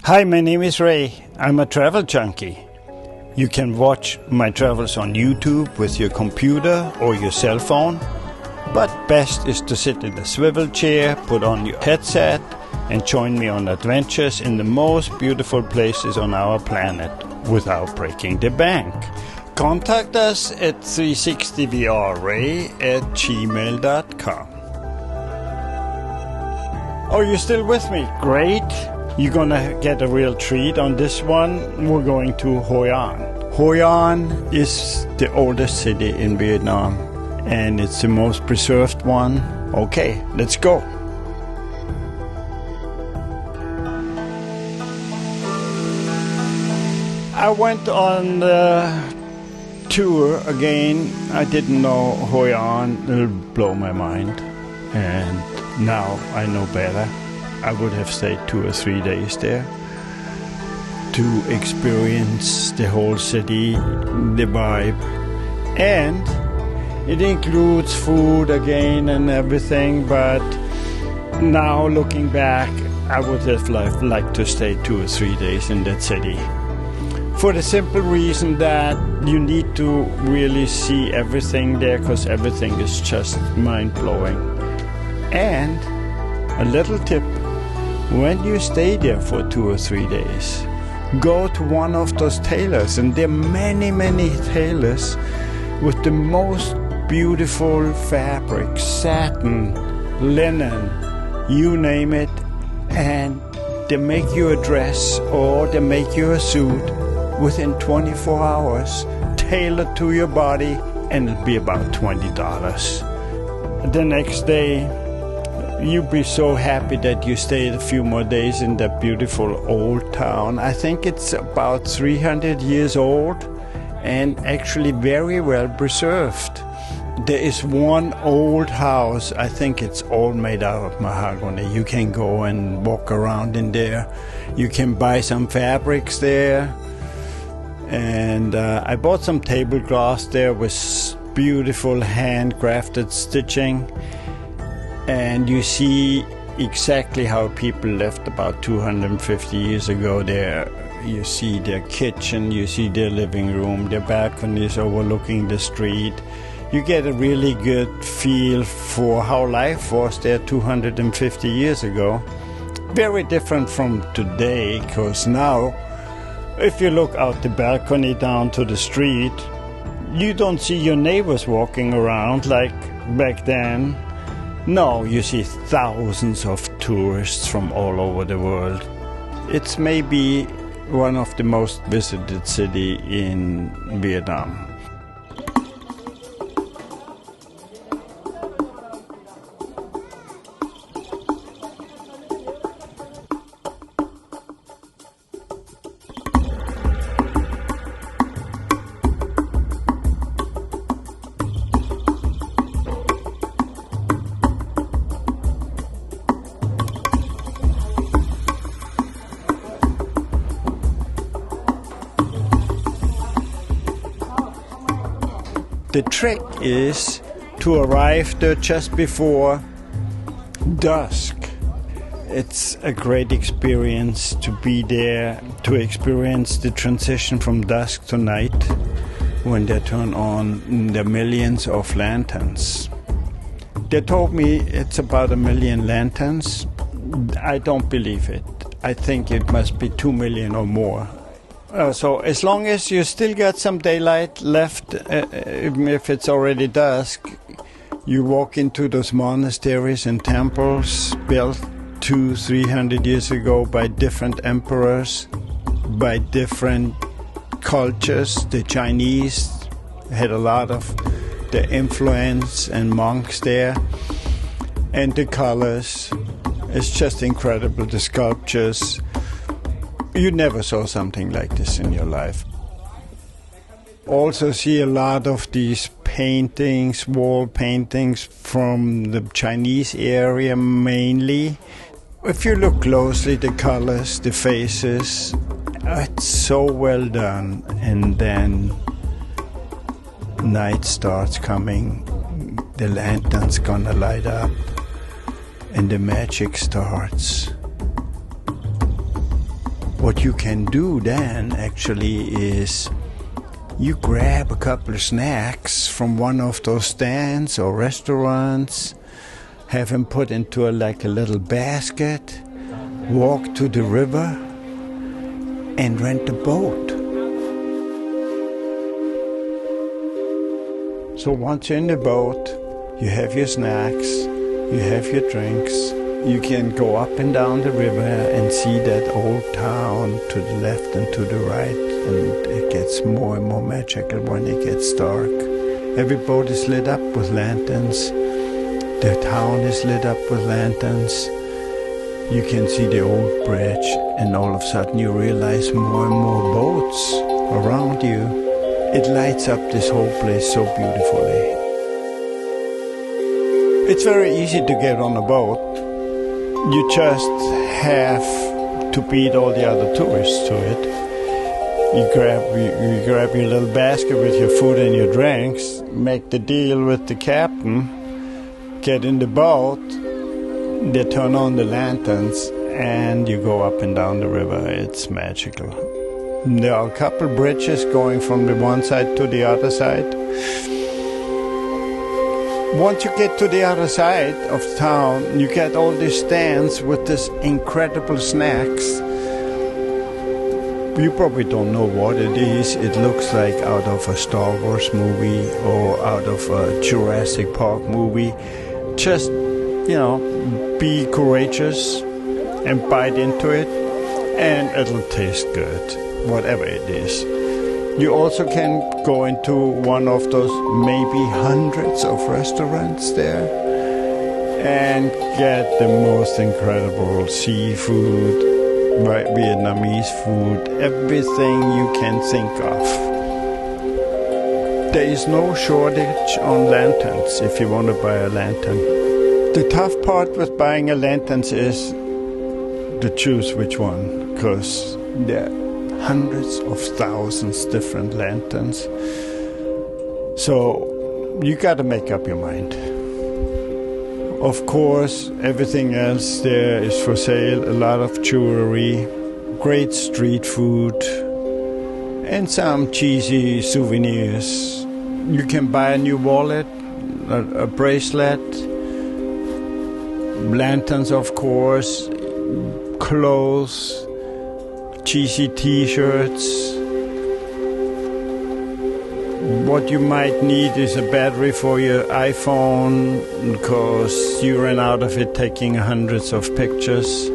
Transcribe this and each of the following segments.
Hi, my name is Ray. I'm a travel junkie. You can watch my travels on YouTube with your computer or your cell phone, but best is to sit in a swivel chair, put on your headset, and join me on adventures in the most beautiful places on our planet without breaking the bank. Contact us at 360vrray@gmail.com. Oh, you're still with me? Great. You're gonna get a real treat on this one. We're going to Hội An. Hội An is the oldest city in Vietnam, and it's the most preserved one. Okay, let's go. I went on the tour again. I didn't know Hội An. It'll blow my mind, and now I know better. I would have stayed 2 or 3 days there to experience the whole city, the vibe. And it includes food again and everything, but now looking back, I would have liked to stay 2 or 3 days in that city. For the simple reason that you need to really see everything there, because everything is just mind-blowing. And a little tip, when you stay there for 2 or 3 days, go to one of those tailors, and there are many, many tailors with the most beautiful fabrics, satin, linen, you name it, and they make you a dress or they make you a suit within 24 hours, tailored to your body, and it'll be about $20. The next day, you'll be so happy that you stayed a few more days in that beautiful old town. I think it's about 300 years old and actually very well preserved. There is one old house, I think it's all made out of mahogany. You can go and walk around in there. You can buy some fabrics there. And I bought some tablecloths there with beautiful handcrafted stitching. And you see exactly how people lived about 250 years ago there. You see their kitchen, you see their living room, their balconies overlooking the street. You get a really good feel for how life was there 250 years ago. Very different from today, because now, if you look out the balcony down to the street, you don't see your neighbors walking around like back then. No, you see thousands of tourists from all over the world. It's maybe one of the most visited cities in Vietnam. The trick is to arrive there just before dusk. It's a great experience to be there, to experience the transition from dusk to night when they turn on the millions of lanterns. They told me it's about 1 million lanterns. I don't believe it. I think it must be 2 million or more. So as long as you still got some daylight left, even if it's already dusk, you walk into those monasteries and temples built 200-300 years ago by different emperors, by different cultures. The Chinese had a lot of the influence and monks there, and the colors. It's just incredible, the sculptures. You never saw something like this in your life. Also see a lot of these paintings, wall paintings from the Chinese area mainly. If you look closely, the colors, the faces, it's so well done. And then night starts coming, the lantern's gonna light up, and the magic starts. What you can do then actually is you grab a couple of snacks from one of those stands or restaurants, have them put into like a little basket, walk to the river, and rent a boat. So once you're in the boat, you have your snacks, you have your drinks, you can go up and down the river and see that old town to the left and to the right, and it gets more and more magical when it gets dark. Every boat is lit up with lanterns. The town is lit up with lanterns. You can see the old bridge, and all of a sudden you realize more and more boats around you. It lights up this whole place so beautifully. It's very easy to get on a boat. You just have to beat all the other tourists to it. You grab your little basket with your food and your drinks, make the deal with the captain, get in the boat, they turn on the lanterns, and you go up and down the river. It's magical. There are a couple bridges going from the one side to the other side. Once you get to the other side of town, you get all these stands with these incredible snacks. You probably don't know what it is. It looks like out of a Star Wars movie or out of a Jurassic Park movie. Just, be courageous and bite into it, and it'll taste good, whatever it is. You also can go into one of those maybe hundreds of restaurants there and get the most incredible seafood, Vietnamese food, everything you can think of. There is no shortage on lanterns if you want to buy a lantern. The tough part with buying a lantern is to choose which one, because there are hundreds of thousands different lanterns. So you got to make up your mind. Of course, everything else there is for sale. A lot of jewelry, great street food, and some cheesy souvenirs. You can buy a new wallet, a bracelet, lanterns, of course, clothes, cheesy t-shirts. What you might need is a battery for your iPhone, because you ran out of it taking hundreds of pictures.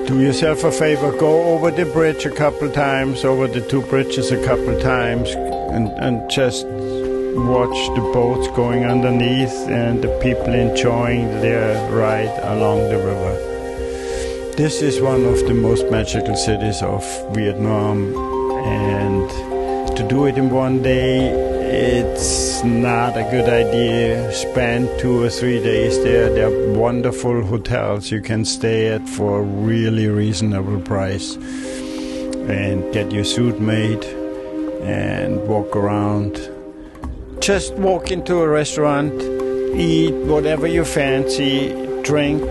Do yourself a favor, go over the bridge a couple times, over the two bridges a couple times, and just watch the boats going underneath and the people enjoying their ride along the river. This is one of the most magical cities of Vietnam, and to do it in one day, it's not a good idea. Spend 2 or 3 days there. There are wonderful hotels you can stay at for a really reasonable price, and get your suit made and walk around. Just walk into a restaurant, eat whatever you fancy, drink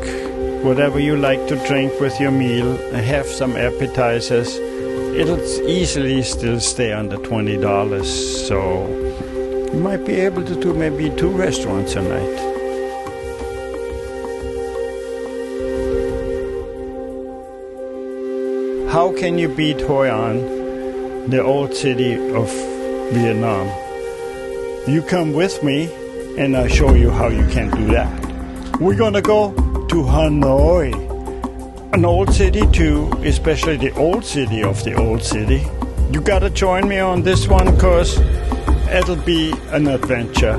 whatever you like to drink with your meal, have some appetizers. It'll easily still stay under $20, so you might be able to do maybe 2 restaurants a night. How can you beat Hội An, the old city of Vietnam? You come with me and I'll show you how you can do that. We're gonna go to Hanoi, an old city too, especially the old city of the old city. You gotta join me on this one, cause it'll be an adventure.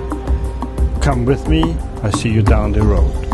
Come with me, I'll see you down the road.